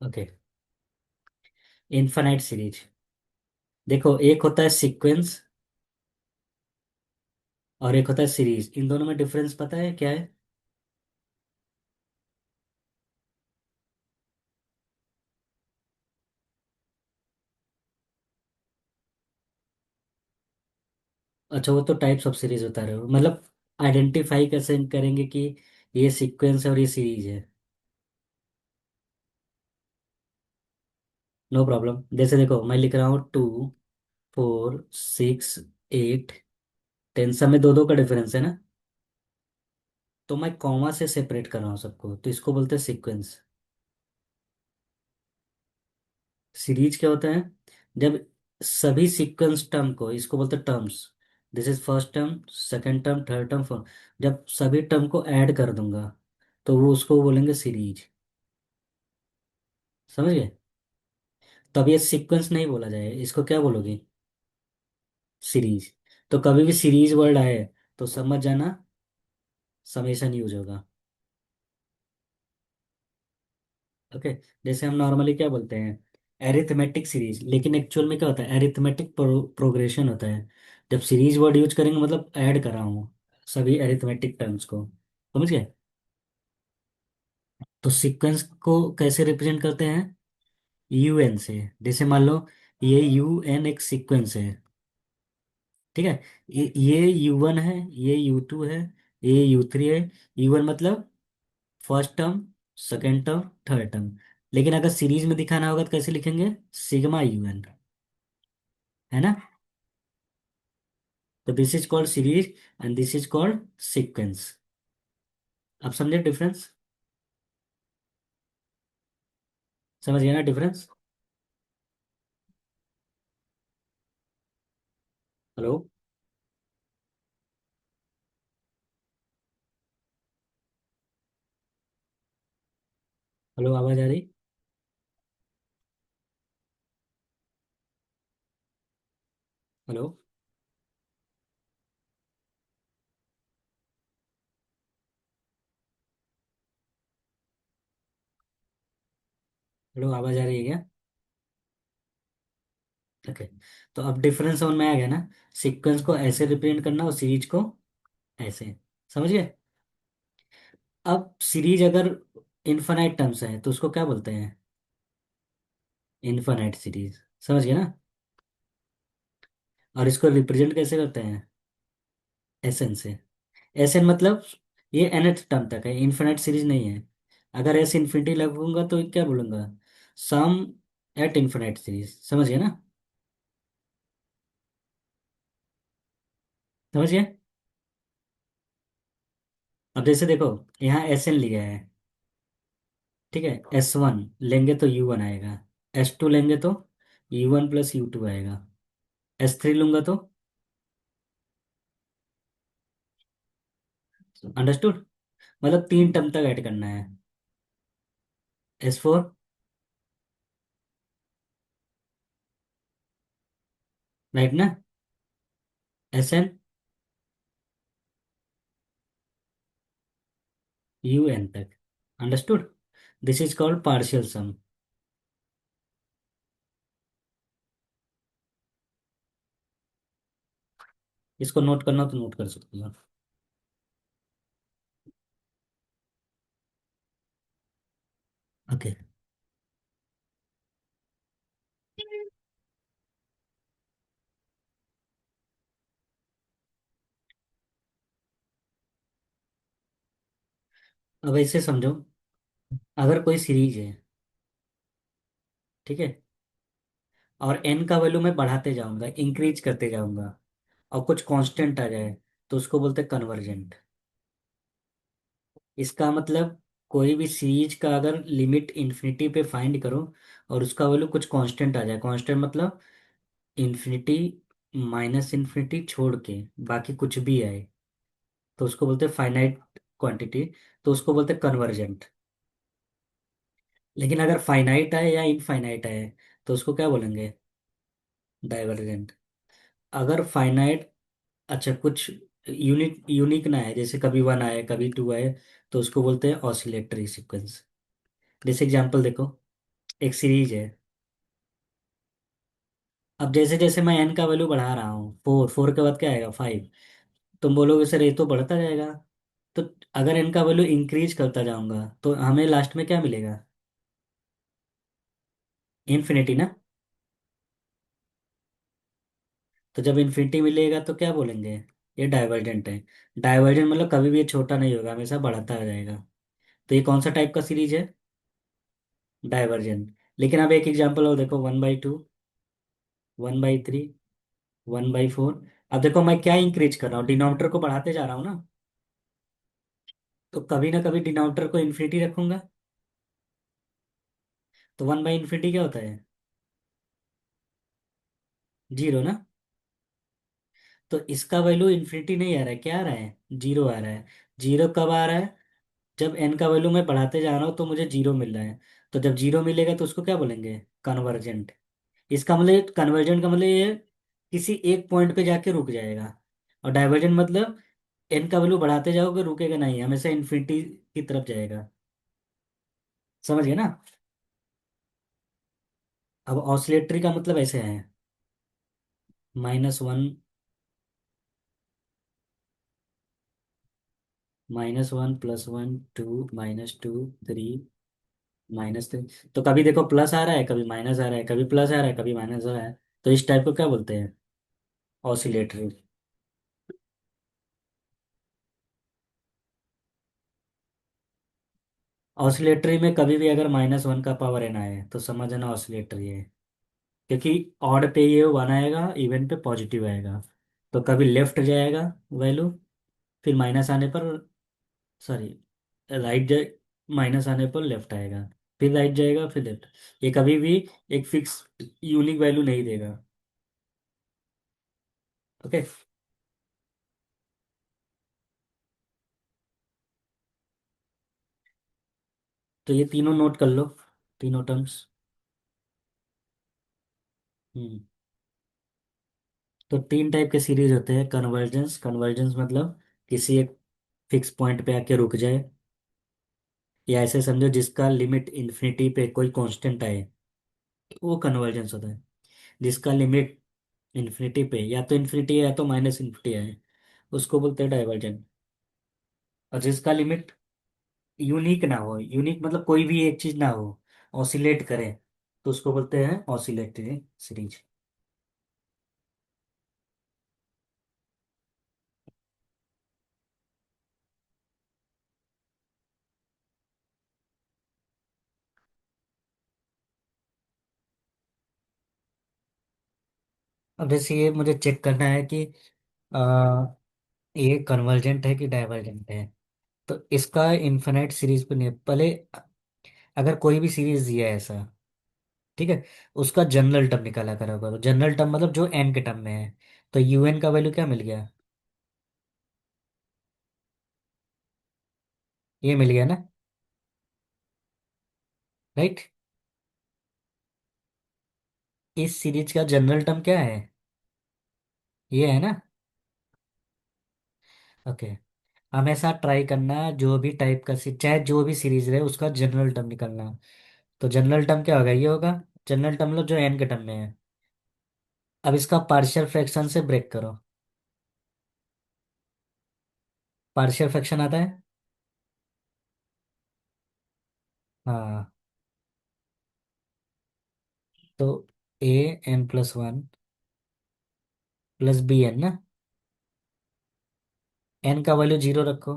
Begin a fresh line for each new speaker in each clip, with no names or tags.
Okay. Infinite series. देखो, एक होता है सीक्वेंस और एक होता है सीरीज। इन दोनों में डिफरेंस पता है क्या है? अच्छा, वो तो टाइप्स ऑफ सीरीज बता रहे हो, मतलब आइडेंटिफाई कैसे करेंगे कि ये सीक्वेंस है और ये सीरीज है? No problem. जैसे देखो, मैं लिख रहा हूँ 2, 4, 6, 8, 10, सब में दो दो का डिफरेंस है ना। तो मैं कॉमा से सेपरेट कर रहा हूँ सबको, तो इसको बोलते हैं सीक्वेंस। सीरीज क्या होता है? जब सभी सीक्वेंस टर्म को, इसको बोलते हैं terms. This is first term, second term, third term, fourth. जब सभी टर्म को ऐड कर दूंगा तो वो उसको बोलेंगे सीरीज। समझ गए? तब ये सीक्वेंस नहीं बोला जाए, इसको क्या बोलोगे? सीरीज। तो कभी भी सीरीज वर्ड आए तो समझ जाना समेशन यूज होगा। ओके। जैसे हम नॉर्मली क्या बोलते हैं, एरिथमेटिक सीरीज, लेकिन एक्चुअल में क्या होता है, एरिथमेटिक प्रोग्रेशन होता है। जब सीरीज वर्ड यूज करेंगे मतलब ऐड कर रहा हूँ सभी एरिथमेटिक टर्म्स को। समझ गए? तो सीक्वेंस को कैसे रिप्रेजेंट करते हैं? यूएन से। जैसे मान लो ये यूएन एक सीक्वेंस है। ठीक है। ये U1 है, ये U2 है, ये U3 है। U1 मतलब first term, second term, third term. लेकिन अगर सीरीज में दिखाना होगा तो कैसे लिखेंगे? Sigma UN। है ना? तो this is called series and this is called sequence. आप समझे डिफरेंस? समझ गए ना डिफरेंस? हेलो? हेलो, आवाज आ रही? हेलो? हेलो, आवाज आ रही है क्या? ओके। तो अब डिफरेंस समझ में आ गया ना? सीक्वेंस को ऐसे रिप्रेजेंट करना और सीरीज को ऐसे। समझ गए? अब सीरीज अगर इनफाइनाइट टर्म्स है तो उसको क्या बोलते हैं? Infinite series. समझ गए ना? और इसको रिप्रेजेंट कैसे करते हैं? एसएन से। एसएन मतलब ये nth टर्म तक है, इनफाइनाइट सीरीज नहीं है। अगर एस इन्फिनिटी लगूंगा तो क्या बोलूंगा? सम एट इनफाइनाइट सीरीज। समझ गए ना? समझ गए? अब जैसे देखो, यहाँ एसएन लिया है। ठीक है। S1 लेंगे तो U1 आएगा। S2 लेंगे तो U1 प्लस U2 आएगा। S3 लूंगा तो अंडरस्टूड। मतलब तीन टर्म तक ऐड करना है। S4। राइट ना? SN UN तक। Understood. This is called partial sum. इसको नोट करना हो तो नोट कर सकते हो। ओके। अब ऐसे समझो, अगर कोई सीरीज है, ठीक है, और n का वैल्यू मैं बढ़ाते जाऊंगा, इंक्रीज करते जाऊंगा, और कुछ कांस्टेंट आ जाए तो उसको बोलते हैं कन्वर्जेंट। इसका मतलब कोई भी सीरीज का अगर लिमिट इन्फिनिटी पे फाइंड करो और उसका वैल्यू कुछ कांस्टेंट आ जाए, कांस्टेंट मतलब इन्फिनिटी माइनस इन्फिनिटी छोड़ के बाकी कुछ भी आए, तो उसको बोलते हैं फाइनाइट क्वांटिटी। तो उसको बोलते हैं कन्वर्जेंट। लेकिन अगर फाइनाइट आए या इनफाइनाइट आए तो उसको क्या बोलेंगे? डाइवर्जेंट। अगर फाइनाइट, अच्छा कुछ यूनिक यूनिक ना है, जैसे कभी 1 आए कभी 2 आए, तो उसको बोलते हैं ऑसिलेटरी सीक्वेंस। जैसे एग्जांपल देखो, एक सीरीज है। अब जैसे जैसे मैं एन का वैल्यू बढ़ा रहा हूँ, फोर, फोर के बाद क्या आएगा, फाइव। तुम बोलोगे सर ये तो बढ़ता जाएगा। तो अगर एन का वैल्यू इंक्रीज करता जाऊंगा तो हमें लास्ट में क्या मिलेगा, इन्फिनिटी ना। तो जब इन्फिनिटी मिलेगा तो क्या बोलेंगे, ये डाइवर्जेंट है। डाइवर्जेंट मतलब कभी भी ये छोटा नहीं होगा, हमेशा बढ़ता जाएगा। तो ये कौन सा टाइप का सीरीज है, डाइवर्जेंट। लेकिन अब एक एग्जांपल और देखो, 1/2, 1/3, 1/4। अब देखो मैं क्या इंक्रीज कर रहा हूँ, डिनोमिनेटर को बढ़ाते जा रहा हूँ ना। तो कभी ना कभी डिनोमिनेटर को इन्फिनिटी रखूंगा। तो 1/∞ क्या होता है, जीरो ना। तो इसका वैल्यू इन्फिनिटी नहीं आ रहा है, क्या आ रहा है, जीरो आ रहा है। जीरो कब आ रहा है, जब एन का वैल्यू मैं बढ़ाते जा रहा हूँ तो मुझे जीरो मिल रहा है। तो जब जीरो मिलेगा तो उसको क्या बोलेंगे, कन्वर्जेंट। इसका मतलब, कन्वर्जेंट का मतलब ये है, किसी एक पॉइंट पे जाके रुक जाएगा। और डाइवर्जेंट मतलब एन का वैल्यू बढ़ाते जाओगे, रुकेगा नहीं, हमेशा इन्फिनिटी की तरफ जाएगा। समझ गए ना। अब ऑसिलेटरी का मतलब ऐसे है, -1, -1, +1, 2, -2, 3, -3। तो कभी देखो प्लस आ रहा है, कभी माइनस आ रहा है, कभी प्लस आ रहा है, कभी माइनस आ रहा है। तो इस टाइप को क्या बोलते हैं, ऑसिलेटरी। ऑसिलेटरी में कभी भी अगर -1 का पावर एन आए तो समझना ऑसिलेटरी है। क्योंकि ऑड पे ये वन आएगा, इवन पे पॉजिटिव आएगा। तो कभी लेफ्ट जाएगा वैल्यू, फिर माइनस आने पर, सॉरी, राइट जाए, माइनस आने पर लेफ्ट आएगा, फिर राइट जाएगा, फिर लेफ्ट। ये कभी भी एक फिक्स यूनिक वैल्यू नहीं देगा। ओके। तो ये तीनों नोट कर लो, तीनों टर्म्स। हम्म। तो तीन टाइप के सीरीज होते हैं, कन्वर्जेंस, कन्वर्जेंस मतलब किसी एक फिक्स पॉइंट पे आके रुक जाए, या ऐसे समझो जिसका लिमिट इन्फिनिटी पे कोई कांस्टेंट आए, वो कन्वर्जेंस होता है। जिसका लिमिट इन्फिनिटी पे या तो इन्फिनिटी है या तो -∞ है, उसको बोलते हैं डाइवर्जेंट। और जिसका लिमिट यूनिक ना हो, यूनिक मतलब कोई भी एक चीज ना हो, ऑसिलेट करे, तो उसको बोलते हैं ऑसिलेटरी सीरीज। अब जैसे ये मुझे चेक करना है कि आ, ये कन्वर्जेंट है कि डाइवर्जेंट है। तो इसका इन्फिनाइट सीरीज पे नहीं है। पहले अगर कोई भी सीरीज दिया है ऐसा, ठीक है, उसका जनरल टर्म निकाला करो। जनरल टर्म मतलब जो एन के टर्म में है। तो यूएन का वैल्यू क्या मिल गया, ये मिल गया ना, राइट। इस सीरीज का जनरल टर्म क्या है, ये है ना। ओके। हमेशा ट्राई करना, जो भी टाइप का चाहे जो भी सीरीज रहे उसका जनरल टर्म निकालना। तो जनरल टर्म क्या होगा, ये होगा। जनरल टर्म मतलब जो एन के टर्म में है। अब इसका पार्शियल फ्रैक्शन से ब्रेक करो। पार्शियल फ्रैक्शन आता है, हाँ। तो an+1 +bn ना। एन का वैल्यू जीरो रखो,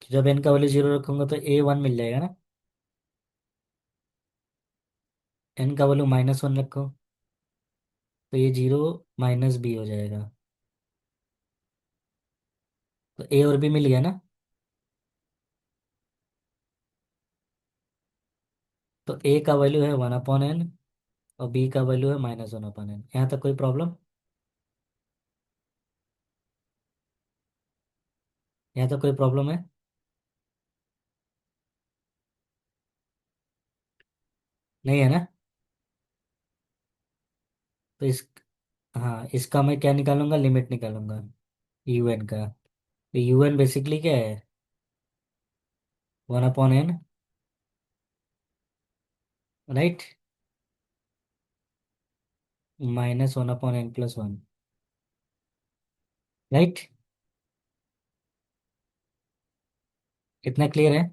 तो जब एन का वैल्यू जीरो रखूंगा तो a1 मिल जाएगा ना। एन का वैल्यू -1 रखो, तो ये जीरो -b हो जाएगा। तो ए और बी मिल गया ना। तो ए का वैल्यू है 1/n, और बी का वैल्यू है -1/n। यहाँ तक कोई प्रॉब्लम, यहाँ तक कोई प्रॉब्लम है, नहीं है ना। तो इस, हाँ, इसका मैं क्या निकालूंगा, लिमिट निकालूंगा, यूएन का। तो यूएन बेसिकली क्या है, 1/n, राइट। -1/n+1। राइट। इतना क्लियर है?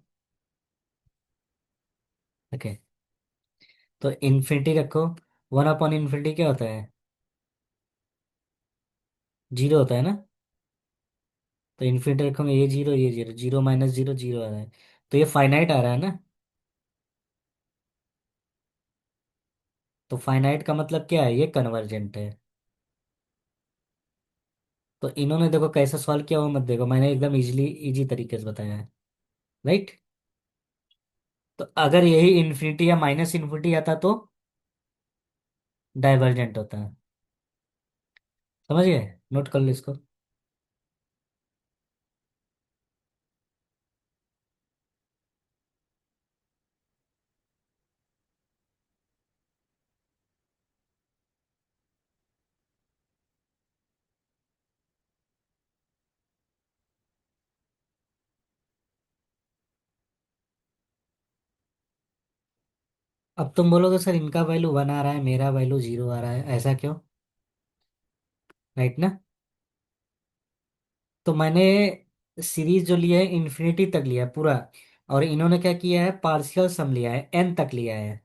ओके। तो इन्फिनिटी रखो। 1/∞ क्या होता है? जीरो होता है ना। तो इन्फिनिटी रखोगे, ये जीरो ये zero, zero minus zero zero आ रहा है। तो ये फाइनाइट आ रहा है ना। तो फाइनाइट का मतलब क्या है? ये कन्वर्जेंट है। तो इन्होंने देखो कैसे सॉल्व किया वो मत देखो, मैंने एकदम इजीली इजी तरीके से बताया है। राइट। तो अगर यही इन्फिनिटी या माइनस इन्फिनिटी आता तो डाइवर्जेंट होता है। समझ गए? नोट कर लो इसको। अब तुम बोलोगे सर इनका वैल्यू 1 आ रहा है, मेरा वैल्यू 0 आ रहा है, ऐसा क्यों? राइट ना। तो मैंने सीरीज जो लिया है इन्फिनिटी तक लिया है पूरा, और इन्होंने क्या किया है, पार्शियल सम लिया है, एन तक लिया है।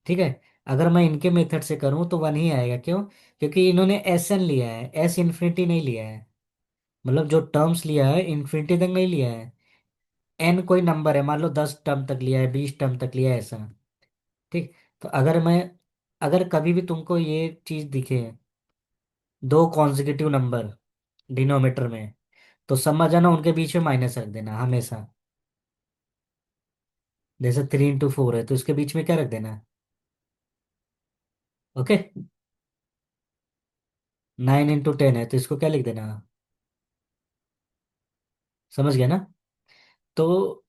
ठीक है। अगर मैं इनके मेथड से करूं तो वन ही आएगा, क्यों? क्योंकि इन्होंने एस एन लिया है, एस इन्फिनिटी नहीं लिया है। मतलब जो टर्म्स लिया है इन्फिनिटी तक नहीं लिया है। एन कोई नंबर है, मान लो 10 टर्म तक लिया है, 20 टर्म तक लिया है, ऐसा। ठीक। तो अगर कभी भी तुमको ये चीज दिखे, दो कॉन्जिक्यूटिव नंबर डिनोमिनेटर में, तो समझ जाना उनके बीच में माइनस रख देना हमेशा। जैसे 3 × 4 है तो इसके बीच में क्या रख देना? ओके। 9 × 10 है तो इसको क्या लिख देना? समझ गया ना। तो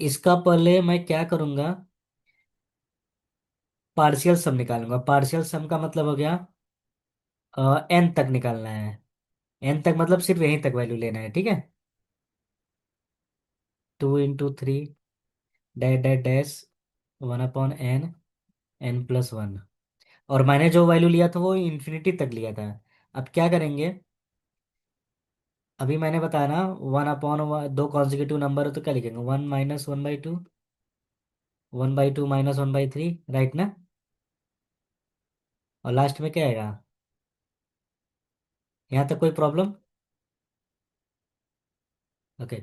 इसका पहले मैं क्या करूंगा, पार्शियल सम निकालूंगा। पार्शियल सम का मतलब हो गया एन तक निकालना है। एन तक मतलब सिर्फ यहीं तक वैल्यू लेना है, ठीक है। 2 × 3 dash dash dash 1/n, n+1। और मैंने जो वैल्यू लिया था वो इन्फिनिटी तक लिया था। अब क्या करेंगे, अभी मैंने बताया ना, 1/, दो कॉन्जिक्यूटिव नंबर है तो क्या लिखेंगे, 1 - 1/2, 1/2 -1/3, राइट ना। और लास्ट में क्या आएगा? यहाँ तक कोई प्रॉब्लम? ओके।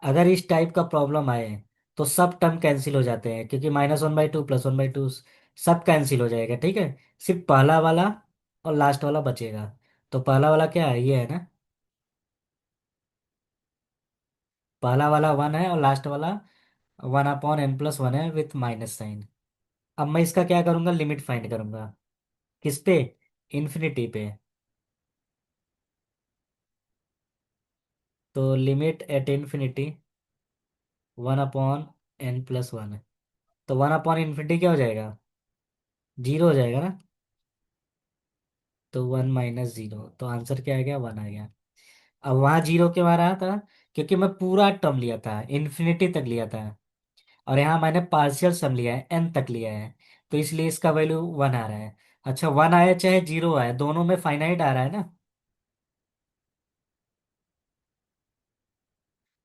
अगर इस टाइप का प्रॉब्लम आए तो सब टर्म कैंसिल हो जाते हैं, क्योंकि -1/2 +1/2 सब कैंसिल हो जाएगा, ठीक है। सिर्फ पहला वाला और लास्ट वाला बचेगा। तो पहला वाला क्या है, ये है ना। पहला वाला 1 है और लास्ट वाला 1/n+1 है विथ माइनस साइन। अब मैं इसका क्या करूंगा, लिमिट फाइंड करूंगा। किस पे? इन्फिनिटी पे। तो लिमिट एट इन्फिनिटी 1/n+1। तो 1/∞ क्या हो जाएगा? जीरो हो जाएगा ना। तो 1 - 0, तो आंसर क्या आ गया, 1 आ गया। अब वहां जीरो क्यों आ रहा था? क्योंकि मैं पूरा टर्म लिया था, इन्फिनिटी तक लिया था। और यहाँ मैंने पार्शियल सम लिया है, एन तक लिया है। तो इसलिए इसका वैल्यू 1 आ रहा है। अच्छा, 1 आया चाहे 0 आया, दोनों में फाइनाइट आ रहा है ना।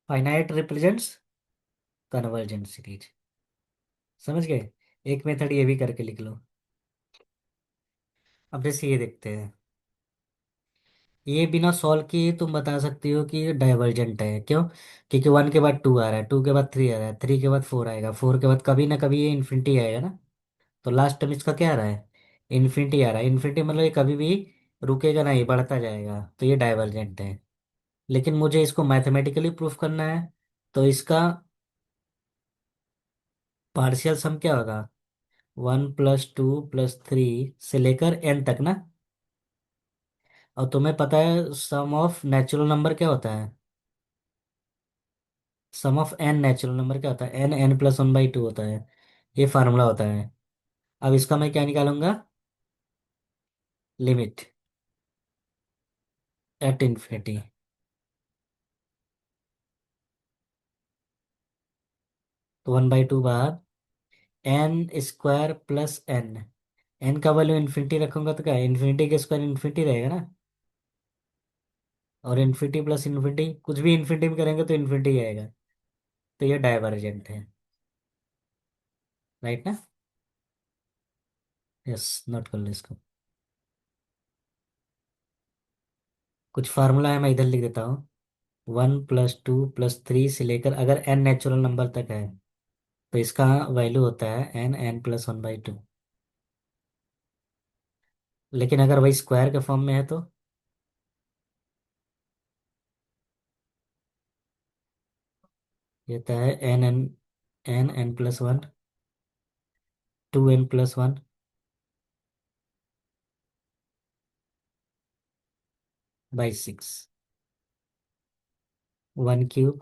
Finite represents convergent series. समझ गए? एक मेथड ये भी करके लिख लो। अब जैसे ये देखते हैं, ये बिना सॉल्व किए तुम बता सकते हो कि ये डाइवर्जेंट है, क्यों? क्योंकि 1 के बाद 2 आ रहा है, 2 के बाद 3 आ रहा है, 3 के बाद 4 आएगा, 4 के बाद कभी ना कभी ये इन्फिनिटी आएगा ना। तो लास्ट टर्म इसका क्या आ रहा है? इन्फिनिटी आ रहा है। इन्फिनिटी मतलब ये कभी भी रुकेगा नहीं, बढ़ता जाएगा, तो ये डाइवर्जेंट है। लेकिन मुझे इसको मैथमेटिकली प्रूफ करना है। तो इसका पार्शियल सम क्या होगा, 1 + 2 + 3 से लेकर n तक ना। और तुम्हें पता है सम ऑफ नेचुरल नंबर क्या होता है? सम ऑफ एन नेचुरल नंबर क्या होता है? n+1/2 होता है। ये फार्मूला होता है। अब इसका मैं क्या निकालूंगा, लिमिट एट इन्फिनिटी। तो 1/2 बाहर, n² + n। एन का वैल्यू इन्फिनिटी रखूंगा तो क्या, इन्फिनिटी के स्क्वायर इन्फिनिटी रहेगा ना। और इन्फिनिटी प्लस इन्फिनिटी, कुछ भी इन्फिनिटी में करेंगे तो इन्फिनिटी आएगा। तो ये डाइवर्जेंट है। राइट ना। यस, नोट कर लो इसको। कुछ फार्मूला है, मैं इधर लिख देता हूँ। 1+2+3 से लेकर अगर n नेचुरल नंबर तक है तो इसका वैल्यू होता है n+1/2। लेकिन अगर वही स्क्वायर के फॉर्म में है तो ये होता है n n+1, 2n+1/6। 1³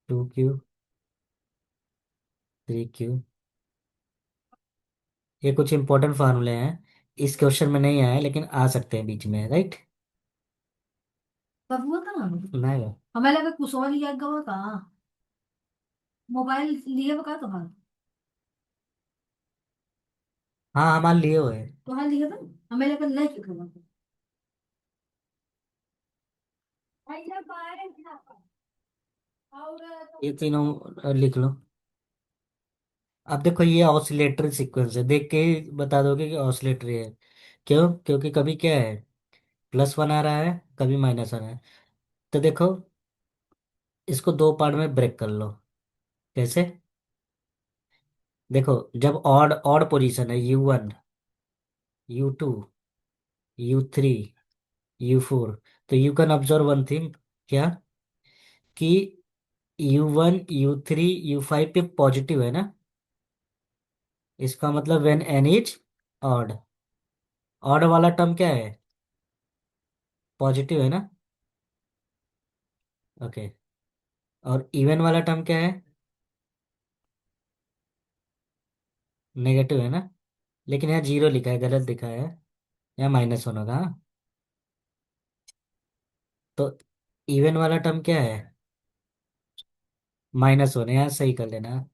2³ 3³ ये कुछ इंपॉर्टेंट फार्मूले हैं। इस क्वेश्चन में नहीं आए लेकिन आ सकते हैं बीच में, राइट।
बबुआ कहाँ
नहीं।
हमें लगा कुछ और लिया गवा कहाँ मोबाइल लिए बका तो हाँ
हाँ, हमारे लिए हुए हैं।
तो हाँ लिए था हमें लगा नहीं क्यों गवा
ये तीनों लिख लो। अब देखो ये ऑसिलेटरी सीक्वेंस है, देख के ही बता दोगे कि ऑसिलेटरी है। क्यों? क्योंकि कभी क्या है, +1 आ रहा है, कभी -1 है। तो देखो, इसको दो पार्ट में ब्रेक कर लो। कैसे? देखो, जब ऑड ऑड पोजीशन है U1, U2, U3, U4, तो you can observe one thing. क्या? कि U1 U3 U5 पे पॉजिटिव है ना। इसका मतलब when n is odd. Odd वाला टर्म क्या है? पॉजिटिव है ना। ओके। और इवन वाला टर्म क्या है? नेगेटिव है ना। लेकिन यहाँ 0 लिखा है, गलत दिखा है। यहाँ -1 होगा, हाँ। तो इवन वाला टर्म क्या है? -1 है, यहाँ सही कर लेना।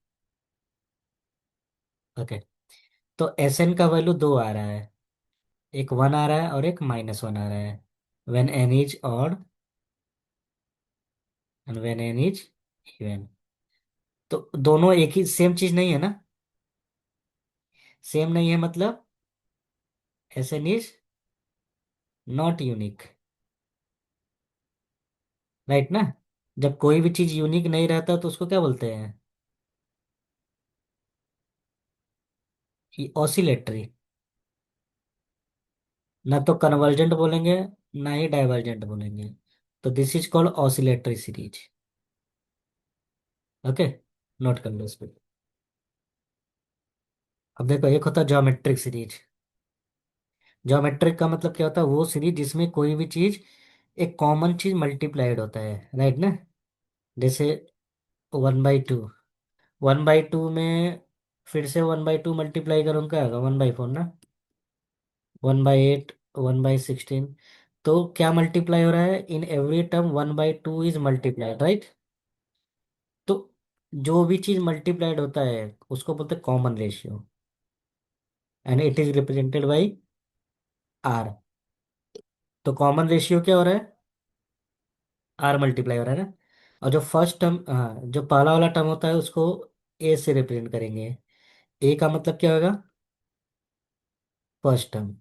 ओके। तो Sn का वैल्यू 2 आ रहा है। एक 1 आ रहा है और एक -1 आ रहा है। When n is odd and when n is even. तो दोनों एक ही सेम चीज नहीं है ना। सेम नहीं है मतलब Sn is not unique. Right ना। जब कोई भी चीज यूनिक नहीं रहता तो उसको क्या बोलते हैं? ऑसिलेटरी। ना तो कन्वर्जेंट बोलेंगे, ना ही डाइवर्जेंट बोलेंगे। तो this is called oscillatory series. Okay, note कर लो इस पे। अब देखो, एक होता है ज्योमेट्रिक सीरीज। ज्योमेट्रिक का मतलब क्या होता है? वो सीरीज जिसमें कोई भी चीज, एक कॉमन चीज मल्टीप्लाइड होता है, राइट ना। जैसे 1/2, 1/2 में फिर से 1/2 मल्टीप्लाई करूँ क्या होगा? 1/4 ना। 1/8, 1/16। तो क्या मल्टीप्लाई हो रहा है? In every term 1/2 is multiplied, right. तो जो भी चीज मल्टीप्लाइड होता है उसको बोलते हैं common ratio, and it is represented by r. तो कॉमन रेशियो क्या हो रहा है? आर मल्टीप्लाई हो रहा है ना। और जो फर्स्ट टर्म, हाँ, जो पहला वाला टर्म होता है उसको ए से रिप्रेजेंट करेंगे। ए का मतलब क्या होगा? First term.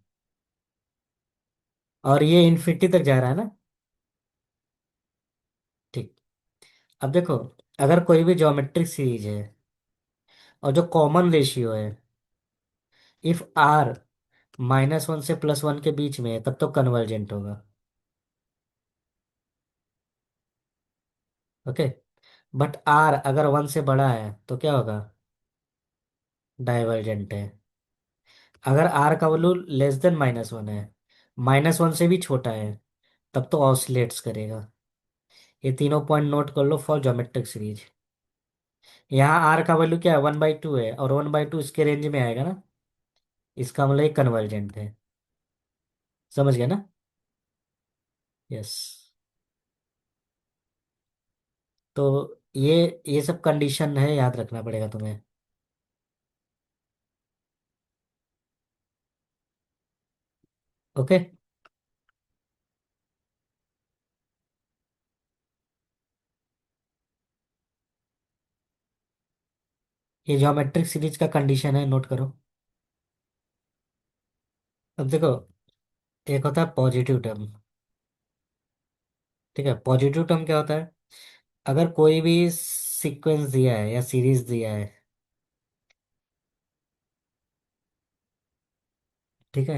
और ये इन्फिनिटी तक जा रहा है ना। ठीक। अब देखो, अगर कोई भी ज्योमेट्रिक सीरीज है और जो कॉमन रेशियो है, इफ आर -1 से +1 के बीच में है तब तो कन्वर्जेंट होगा। ओके। बट आर अगर 1 से बड़ा है तो क्या होगा? डाइवर्जेंट है। अगर आर का वैल्यू <-1 है, -1 से भी छोटा है, तब तो ऑसिलेट्स करेगा। ये तीनों पॉइंट नोट कर लो फॉर ज्योमेट्रिक सीरीज। यहाँ आर का वैल्यू क्या है? 1/2 है, और 1/2 इसके रेंज में आएगा ना। इसका मतलब कन्वर्जेंट है। समझ गया ना। यस। तो ये सब कंडीशन है, याद रखना पड़ेगा तुम्हें। ओके। ये ज्योमेट्रिक सीरीज का कंडीशन है, नोट करो। अब देखो, एक होता है पॉजिटिव टर्म। ठीक है, पॉजिटिव टर्म क्या होता है? अगर कोई भी सीक्वेंस दिया है या सीरीज दिया है, ठीक है,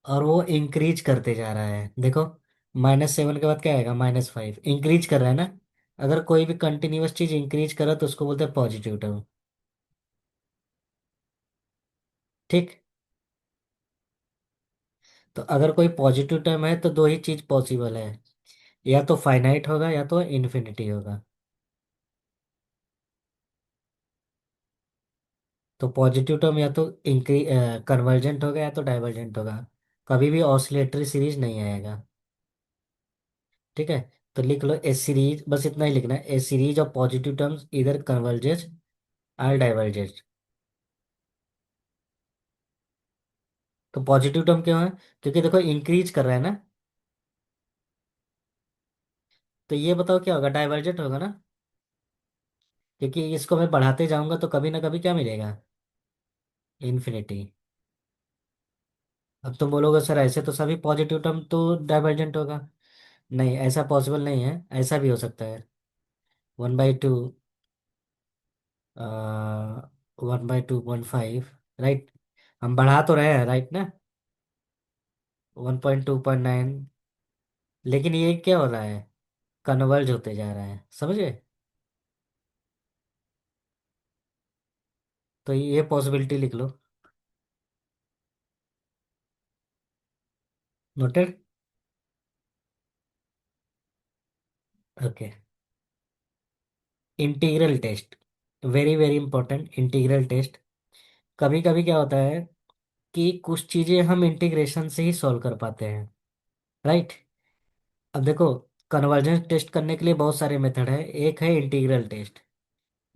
और वो इंक्रीज करते जा रहा है, देखो, -7 के बाद क्या आएगा? -5, इंक्रीज कर रहा है ना। अगर कोई भी कंटिन्यूअस चीज इंक्रीज कर रहा है तो उसको बोलते हैं पॉजिटिव टर्म। ठीक। तो अगर कोई पॉजिटिव टर्म है तो दो ही चीज पॉसिबल है, या तो फाइनाइट होगा या तो इन्फिनिटी होगा। तो पॉजिटिव टर्म या तो इंक्री कन्वर्जेंट होगा या तो डाइवर्जेंट होगा, कभी भी ऑसिलेटरी सीरीज नहीं आएगा। ठीक है। तो लिख लो, ए सीरीज, बस इतना ही लिखना है, ए सीरीज ऑफ पॉजिटिव टर्म्स इधर कन्वर्जेस आर डाइवर्जेस। तो पॉजिटिव टर्म क्यों है? क्योंकि देखो इंक्रीज कर रहा है ना। तो ये बताओ क्या होगा? डाइवर्जेंट होगा ना, क्योंकि इसको मैं बढ़ाते जाऊंगा तो कभी ना कभी क्या मिलेगा? इन्फिनिटी। अब तुम बोलोगे सर ऐसे तो सभी पॉजिटिव टर्म तो डाइवर्जेंट होगा। नहीं, ऐसा पॉसिबल नहीं है, ऐसा भी हो सकता है। 1/2, 1/2.5, राइट। हम बढ़ा तो रहे हैं, राइट ना? 1.2.9। लेकिन ये क्या हो रहा है? कन्वर्ज होते जा रहा है, समझे? तो ये पॉसिबिलिटी लिख लो। Noted. Okay. Integral test, very very important, integral test. कभी कभी क्या होता है कि कुछ चीजें हम इंटीग्रेशन से ही सॉल्व कर पाते हैं, राइट। अब देखो, कन्वर्जेंस टेस्ट करने के लिए बहुत सारे मेथड है, एक है इंटीग्रल टेस्ट।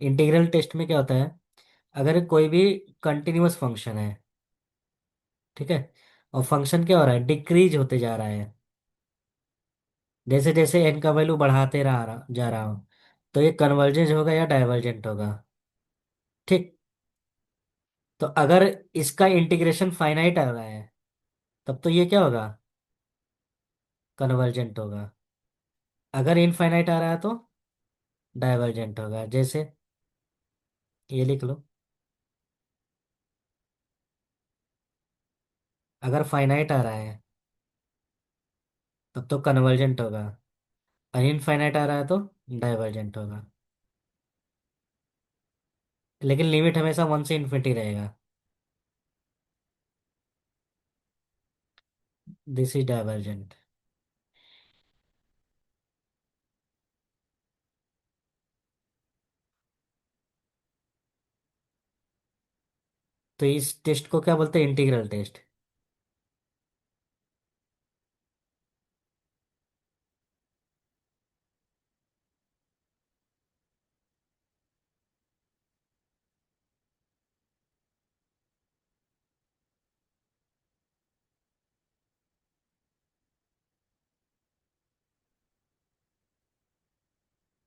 इंटीग्रल टेस्ट में क्या होता है? अगर कोई भी कंटिन्यूअस फंक्शन है, ठीक है, और फंक्शन क्या हो रहा है? डिक्रीज होते जा रहा है, जैसे जैसे एन का वैल्यू बढ़ाते जा रहा हूँ, तो ये कन्वर्जेंस होगा या डाइवर्जेंट होगा? ठीक। तो अगर इसका इंटीग्रेशन फाइनाइट आ रहा है, तब तो ये क्या होगा? कन्वर्जेंट होगा। अगर इनफाइनाइट आ रहा है तो डाइवर्जेंट होगा, जैसे ये लिख लो। अगर फाइनाइट आ रहा है तब तो कन्वर्जेंट होगा, और इनफाइनाइट आ रहा है तो डाइवर्जेंट होगा। लेकिन लिमिट हमेशा 1 से इन्फिनिटी रहेगा। This is divergent. तो इस टेस्ट को क्या बोलते हैं? Integral test.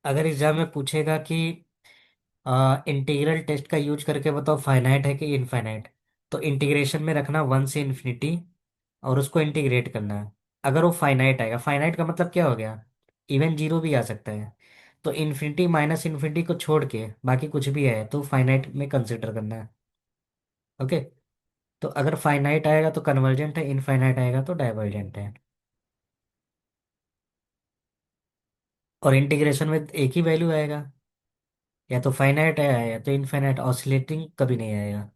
अगर एग्जाम में पूछेगा कि इंटीग्रल टेस्ट का यूज करके बताओ फाइनाइट है कि इनफाइनाइट, तो इंटीग्रेशन में रखना 1 से इन्फिनिटी, और उसको इंटीग्रेट करना है। अगर वो फाइनाइट आएगा, फाइनाइट का मतलब क्या हो गया? इवन जीरो भी आ सकता है। तो इन्फिनिटी माइनस इन्फिनिटी को छोड़ के बाकी कुछ भी है तो फाइनाइट में कंसिडर करना है। ओके। तो अगर फाइनाइट आएगा तो कन्वर्जेंट है, इनफाइनाइट आएगा तो डाइवर्जेंट है। और इंटीग्रेशन में एक ही वैल्यू आएगा, या तो फाइनाइट आया या तो इनफाइनाइट, ऑसिलेटिंग कभी नहीं आएगा।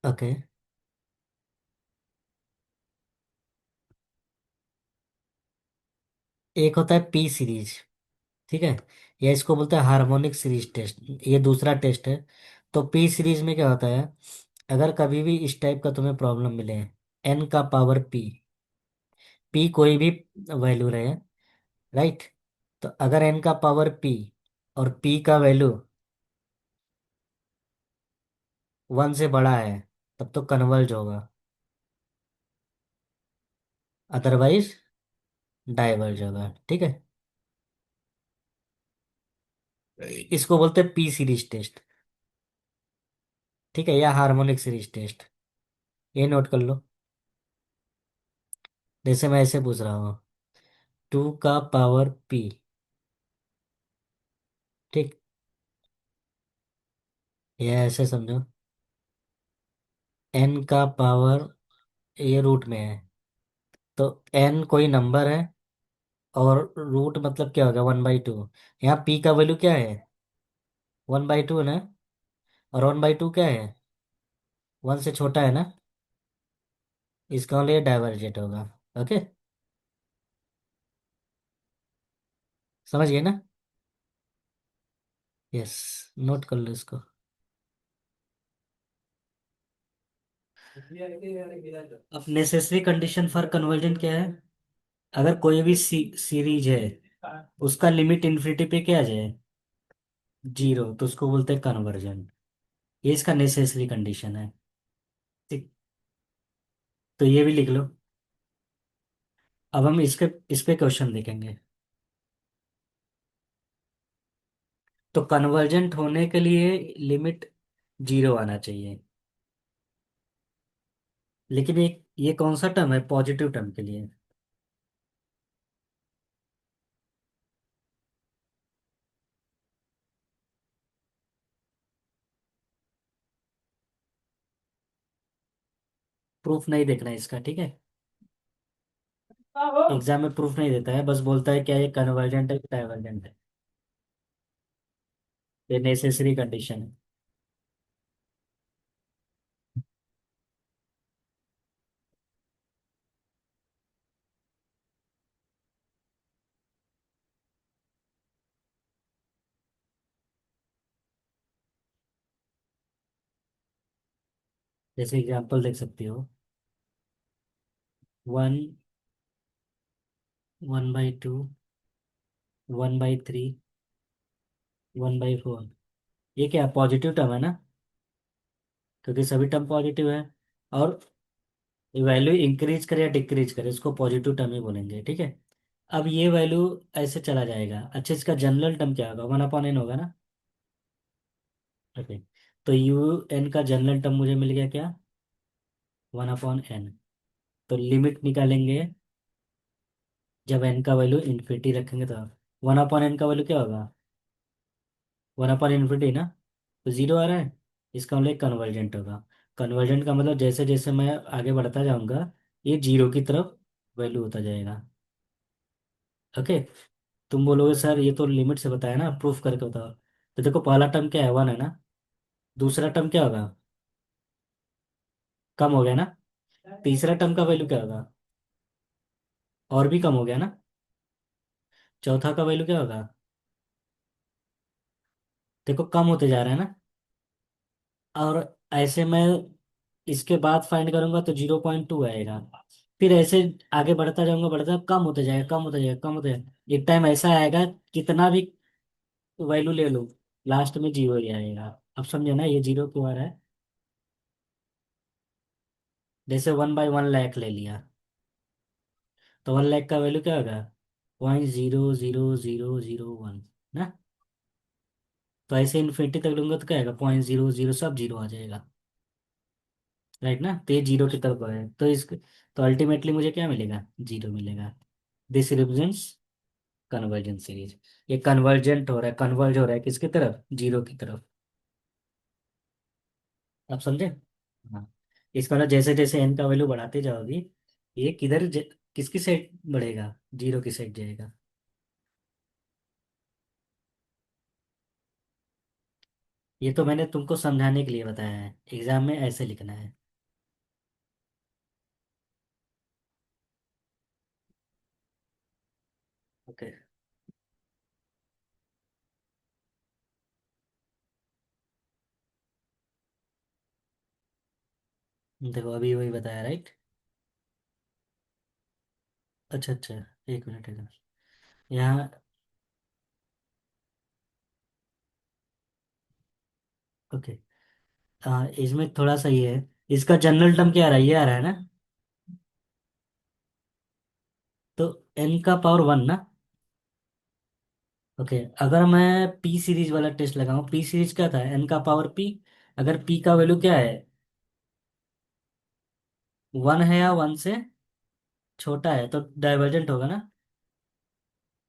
ओके। एक होता है पी सीरीज, ठीक है, या इसको बोलते हैं हार्मोनिक सीरीज टेस्ट, ये दूसरा टेस्ट है। तो पी सीरीज में क्या होता है? अगर कभी भी इस टाइप का तुम्हें प्रॉब्लम मिले, एन का पावर पी, पी कोई भी वैल्यू रहे, राइट, तो अगर एन का पावर पी और पी का वैल्यू 1 से बड़ा है, तब तो कन्वर्ज होगा, अदरवाइज डाइवर्ज होगा। ठीक है, इसको बोलते हैं पी सीरीज टेस्ट। ठीक है, या हार्मोनिक सीरीज टेस्ट, ये नोट कर लो। जैसे मैं ऐसे पूछ रहा हूँ, 2 का पावर पी, ठीक, ये ऐसे समझो, एन का पावर, ये रूट में है, तो एन कोई नंबर है, और रूट मतलब क्या होगा, 1/2। यहाँ पी का वैल्यू क्या है, 1/2 ना, और 1/2 क्या है, 1 से छोटा है ना, इसका लिए डाइवर्जेंट होगा। ओके, समझ गए ना? यस, नोट कर लो इसको। अब नेसेसरी कंडीशन फॉर कन्वर्जन क्या है, अगर कोई भी सीरीज है, उसका लिमिट इन्फिनिटी पे क्या आ जाए, 0, तो उसको बोलते हैं कन्वर्जन। ये इसका नेसेसरी कंडीशन है। ठीक, तो ये भी लिख लो। अब हम इसके इस पे क्वेश्चन देखेंगे। तो कन्वर्जेंट होने के लिए लिमिट 0 आना चाहिए, लेकिन ये कौन सा टर्म है, पॉजिटिव टर्म के लिए। प्रूफ नहीं देखना है इसका, ठीक है, एग्जाम में प्रूफ नहीं देता है, बस बोलता है क्या ये कन्वर्जेंट है डाइवर्जेंट है, ये नेसेसरी कंडीशन है। जैसे एग्जाम्पल देख सकते हो, 1, 1/2, 1/3, 1/4, ये क्या पॉजिटिव टर्म है ना, क्योंकि सभी टर्म पॉजिटिव है। और वैल्यू इंक्रीज करे या डिक्रीज करे, इसको पॉजिटिव टर्म ही बोलेंगे। ठीक है, अब ये वैल्यू ऐसे चला जाएगा। अच्छा, इसका जनरल टर्म क्या होगा, 1/n होगा ना। ओके, तो यू एन का जनरल टर्म मुझे मिल गया क्या, 1/n। तो लिमिट निकालेंगे, जब एन का वैल्यू इन्फिनिटी रखेंगे तो 1/n का वैल्यू क्या होगा, 1/infinity ना, तो 0 आ रहा है, इसका मतलब कन्वर्जेंट होगा। कन्वर्जेंट का मतलब जैसे जैसे मैं आगे बढ़ता जाऊंगा, ये 0 की तरफ वैल्यू होता जाएगा। ओके, तुम बोलोगे सर ये तो लिमिट से बताया ना, प्रूफ करके बताओ। तो देखो, पहला टर्म क्या है, 1 है ना, दूसरा टर्म क्या होगा, कम हो गया ना, तीसरा टर्म का वैल्यू क्या होगा, और भी कम हो गया ना, चौथा का वैल्यू क्या होगा, देखो कम होते जा रहा है ना। और ऐसे मैं इसके बाद फाइंड करूंगा तो 0.2 आएगा, फिर ऐसे आगे बढ़ता जाऊंगा, बढ़ता कम होते जाएगा, कम होते जाएगा, कम होते जाएगा, एक टाइम ऐसा आएगा, कितना भी वैल्यू ले लो, लास्ट में 0 ही आएगा। अब समझे ना, ये 0 क्यों आ रहा है। जैसे 1/1 लाख ले लिया, तो 1 लाख का वैल्यू क्या होगा, 0.00001 ना। तो ऐसे इन्फिनिटी तक लूंगा तो क्या आएगा, 0.00, सब 0 आ जाएगा, राइट ना। तो ये 0 की तरफ है, तो इस, तो अल्टीमेटली मुझे क्या मिलेगा, 0 मिलेगा। This represents convergent series. ये कन्वर्जेंट हो रहा है, कन्वर्ज हो रहा है किसकी तरफ, 0 की तरफ। आप समझे। हाँ, इसका मतलब जैसे जैसे एन का वैल्यू बढ़ाते जाओगी, ये किसकी साइड बढ़ेगा, 0 की साइड जाएगा। ये तो मैंने तुमको समझाने के लिए बताया है, एग्जाम में ऐसे लिखना है। ओके, देखो अभी वही बताया, राइट। अच्छा अच्छा, एक मिनट है यहाँ। ओके। इसमें थोड़ा सा ये है, इसका जनरल टर्म क्या आ रहा है, ये आ रहा है ना। तो एन का पावर वन ना। ओके, अगर मैं पी सीरीज वाला टेस्ट लगाऊं, पी सीरीज क्या था, एन का पावर पी। अगर पी का वैल्यू क्या है, वन है या वन से छोटा है, तो डाइवर्जेंट होगा ना।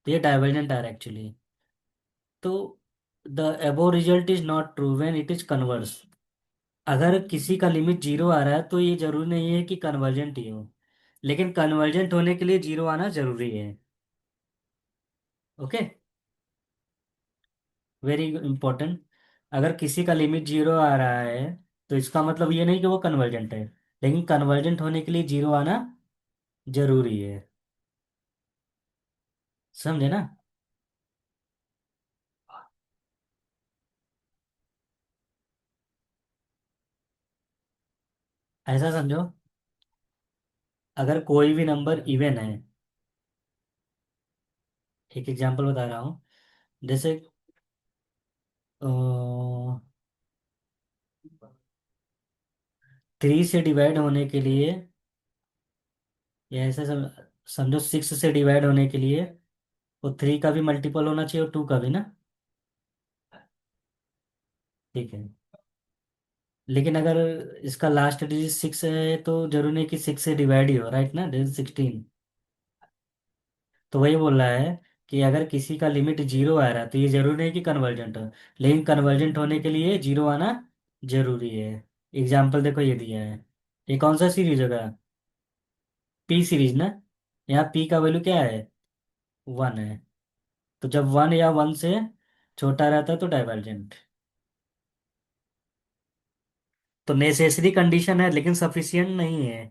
तो ये डाइवर्जेंट आ रहा है एक्चुअली। तो the above result is not true when it is converse. अगर किसी का लिमिट जीरो आ रहा है तो ये जरूरी नहीं है कि कन्वर्जेंट ही हो, लेकिन कन्वर्जेंट होने के लिए जीरो आना जरूरी है। Okay, very important. अगर किसी का लिमिट जीरो आ रहा है तो इसका मतलब ये नहीं कि वो कन्वर्जेंट है, लेकिन कन्वर्जेंट होने के लिए जीरो आना जरूरी है। समझे ना। ऐसा समझो, अगर कोई भी नंबर इवन है, एक एग्जांपल बता रहा हूँ, जैसे 3 से डिवाइड होने के लिए, या ऐसे समझो 6 से डिवाइड होने के लिए, वो 3 का भी मल्टीपल होना चाहिए और 2 का भी ना। ठीक है, लेकिन अगर इसका लास्ट डिजिट 6 है तो जरूरी नहीं कि 6 से डिवाइड ही हो, राइट ना, डिजिट 16। तो वही बोल रहा है कि अगर किसी का लिमिट जीरो आ रहा है तो ये जरूरी नहीं कि कन्वर्जेंट हो, लेकिन कन्वर्जेंट होने के लिए जीरो आना जरूरी है। एग्जाम्पल देखो ये दिया है, ये कौन सा सीरीज होगा, पी सीरीज ना। यहाँ पी का वैल्यू क्या है, वन है। तो जब वन या वन से छोटा रहता है तो डाइवर्जेंट। तो नेसेसरी कंडीशन है लेकिन सफिशियंट नहीं है।